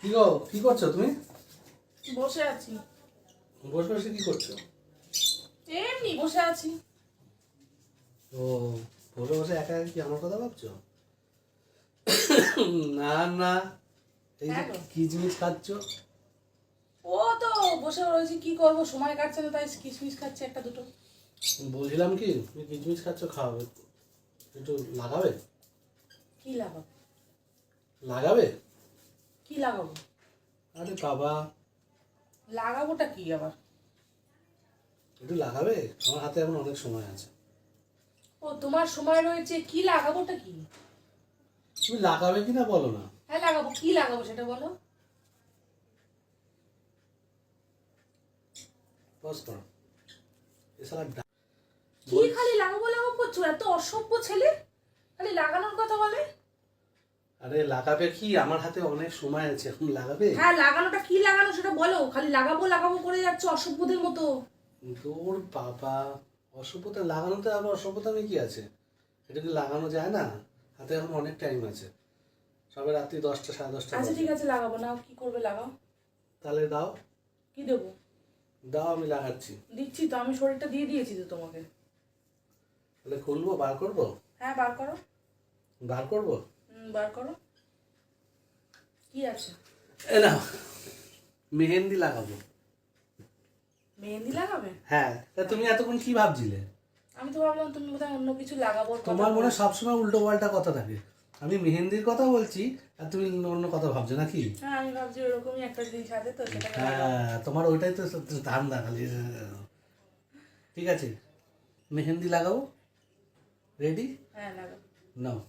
কি গো, কি করছো তুমি? বসে আছি। বসে বসে কি করছো? এমনি বসে আছি। ও, বসে বসে একা একা কি আমার কথা ভাবছো? না না, এই যে হ্যাঁ গো। কিচমিচ খাচ্ছ। ও তো বসে রয়েছি, কি করব, সময় কাটছে না তাই কিশমিশ খাচ্ছি একটা দুটো। বলছিলাম কি, তুমি কিচমিচ খাচ্ছ, খাওয়াবে একটু লাগাবে? কি লাগাবো? লাগাবে? কি লাগাবো? আরে বাবা, লাগাবোটা কি আবার? একটু লাগাবে? আমার হাতে এখন অনেক সময় আছে। ও তোমার সময় রয়েছে, কি লাগাবোটা কি? তুমি লাগাবে কিনা বলো না। হ্যাঁ লাগাবো, কি লাগাবো সেটা বলো। বস করো। এছাড়া কি খালি লাগাবো লাগাবো করছো? এত অসভ্য ছেলে, খালি লাগানোর কথা বলে। আরে লাগাবে কি, আমার হাতে অনেক সময় আছে, এখন লাগাবে? হ্যাঁ লাগানোটা কি লাগানো সেটা বলো, খালি লাগাবো লাগাবো করে যাচ্ছ অসভ্যদের মতো। তোর বাবা, অসভ্যতা লাগানোতে আবার অসভ্যতা আমি কি আছে? এটা কি লাগানো যায় না? হাতে এখন অনেক টাইম আছে, সবে রাত্রি 10টা 10:30 আচ্ছা বাজে। ঠিক আছে লাগাবো, নাও কি করবে লাগাও। তাহলে দাও, কি দেবো? দাও আমি লাগাচ্ছি। দিচ্ছি তো, আমি শরীরটা দিয়ে দিয়েছি তো তোমাকে। তাহলে খুলবো, বার করবো? হ্যাঁ বার করো। বার করবো? বার করো। কি আছে? এ না, মেহেন্দি লাগাবো। মেহেন্দি লাগাবে? হ্যাঁ, তা তুমি এতক্ষণ কি ভাবছিলে? আমি তো ভাবলাম তুমি বোধহয় অন্য কিছু লাগাবো তোমার মনে হয় সবসময় উল্টো পাল্টা কথা থাকে। আমি মেহেন্দির কথা বলছি আর তুমি অন্য কথা ভাবছো নাকি? হ্যাঁ আমি ভাবছি ওরকমই একটা জিনিস আছে তো সেটাকে লাগাবো। হ্যাঁ, তোমার ওইটাই তো ধান্দা খালি। ঠিক আছে, মেহেন্দি লাগাবো। রেডি? হ্যাঁ লাগাবো। নাও।